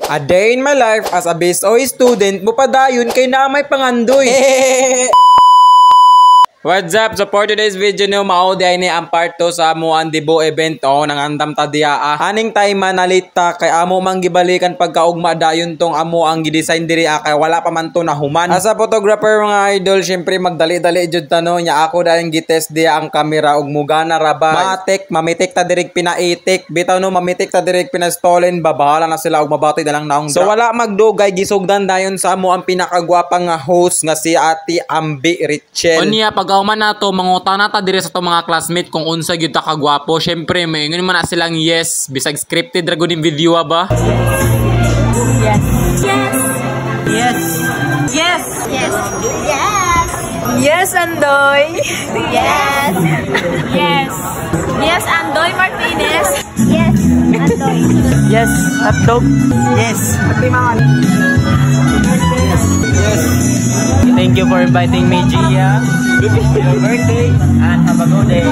A day in my life as a BSOE student, mupadayon kay na may pangandoy. What's up? So for today's video nyo, maudi ay ni ang part 2 sa amo ang debut event o nang andam tadiya. Haning time manalita kay amo mang gibalikan pagkaugma dayon tong amo ang gidesign diri kay wala pa man to nahuman. As a photographer mga idol, syempre magdali-dali jud tano nya ako dayon gitest diya ang camera ug mugana ra ba. Mamitik ta direk pinaitik. Bitaw no mamitik ta direk pinastolen, babahala na sila ug mabatoy na lang naong. So wala magdugay, gisugdan dayon sa amo ang pinakagwapang nga host nga si Ate Ambi Richel. Unya pag man nato mangutan na ta dire sa to mga classmate kung unsa gyud ta kagwapo. Syempre may ingon man na silang yes bisag scripted ra gud yung video ba. Yes. Yes. Yes. Yes. Yes. Yes, Andoy. Yes. Yes. Yes, Andoy Martinez. Yes, Andoy. Yes, hotdog. Yes, patimangan. Yes. Yes. Thank you for inviting me, Gia. Your birthday and have a good day.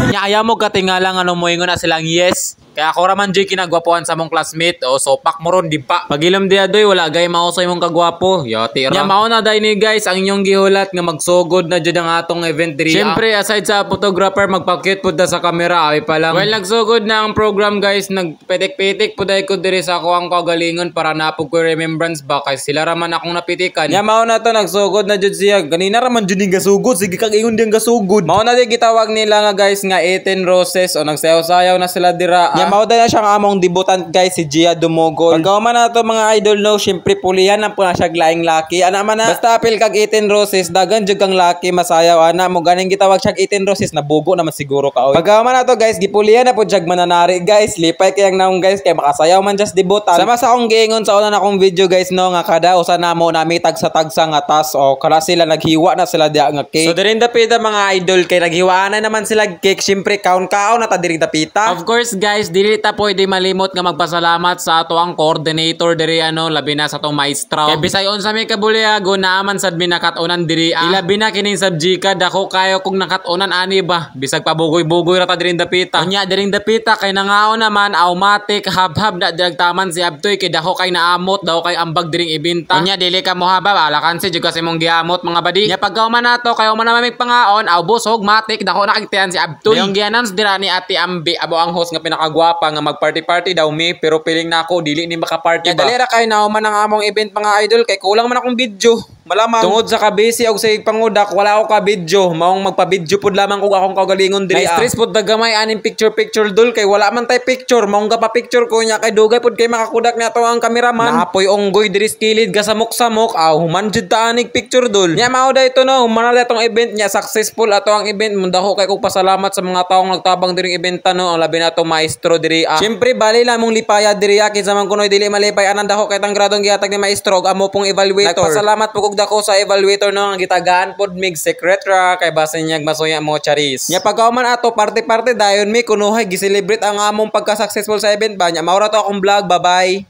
Nya mo katingala nga no moingon na silang yes. Kaya ako raman jay kinagwapuan sa mong classmate o sopak mo ron di pa. Pagilom dia doy wala gay mao sa imong kagwapo. Yo tira. Nya mao na dai ni guys ang inyong gihulat nga magsugod na jud ang atong event diri. Syempre aside sa photographer magpa-cute pud sa camera ay pa lang. Well nagsugod na ang program guys, nagpetik-petik pud ay ko diri sa ako ang kagalingon para napog ko remembrance ba kay sila raman akong napitikan. Nya mao na to nagsugod na jud siya. Ganina raman jud gasugod, sige kag ingon diyang gasugod. Mao na di gitawag nila nga guys nga 18 roses o nagsayaw-sayaw na sila dira. Mao na siyang among debutant guys si Gia Dumogol. Pagkaw man na to mga idol no, syempre pulihan ang puna siya glaing laki. Ana man na basta apil kag 18 roses dagan jud kang laki masayaw ana mo ganing gitawag siya 18 roses na bugo naman siguro ka oy. Pagkaw man na to guys gipulihan na pud jag mananari guys. Lipay kayang naong guys kay makasayaw man just debutant. Sama sa akong giingon sa una na akong video guys no nga kada usa namo nami tagsa-tagsa nga tas o kada sila naghiwa na sila dia nga cake. So dirin dapita mga idol kay naghiwaan na naman sila cake. Syempre kaon-kaon na ta diring dapita. Of course guys dili ta pwede malimot nga magpasalamat sa ato ang coordinator diri ano labi na sa tong maestro. Kay bisay unsa may kabuliago naaman sad binakatunan diri ilabi na kining subjika dako kayo kung nakatunan ani ba bisag pabugoy-bugoy ra ta diring dapita. Unya diring dapita kay nangaon naman automatic habhab na diragtaman si Abtoy kay dako kay naamot daw kay ambag diring ibinta. Unya dili ka mohaba ala kansi jud kasi mong giamot mga badi. Nya pagkaw man nato kayo man mamig pangaon aw busog matik dako nakigtian si Abtoy. Yung gianans dira ni Ate Ambi abo ang host nga pinakagwapa nga mag-party daw mi pero feeling na ako dili ni maka-party ba. Dali ra kay na man ang among event mga idol kay kulang man akong video. Malamang tungod sa kabisi og sa pangudak wala ako ka video. Maong magpa-video pud lamang kung akong kagalingon diri. Na stress pud dagamay aning picture dul kay wala man tay picture. Maong ka pa picture ko nya kay dugay pud kay makakudak na to ang cameraman. Naapoy onggoy diri sa kilid gasamok-samok. Human jud ta aning picture dul. Nya mao da ito no, human na itong event nya successful ato ang event. Mundaho kay kog pasalamat sa mga taong nagtabang diring eventa no, ang labi na to maestro diri. Syempre bali lamong lipaya diri kinsa man kunoy dili malipay anan daho kay tang gradong gihatag ni maestro ug amo pong evaluator. Nagpasalamat po kog dako sa evaluator no nga gitagaan pod mig secret ra kay basin niya masuya mo charis. Nya pagkaw man ato party dayon mi kunuhay gi-celebrate ang among pagka-successful sa event ba nya mao ra to akong vlog. Bye-bye.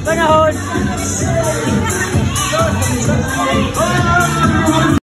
Panahon.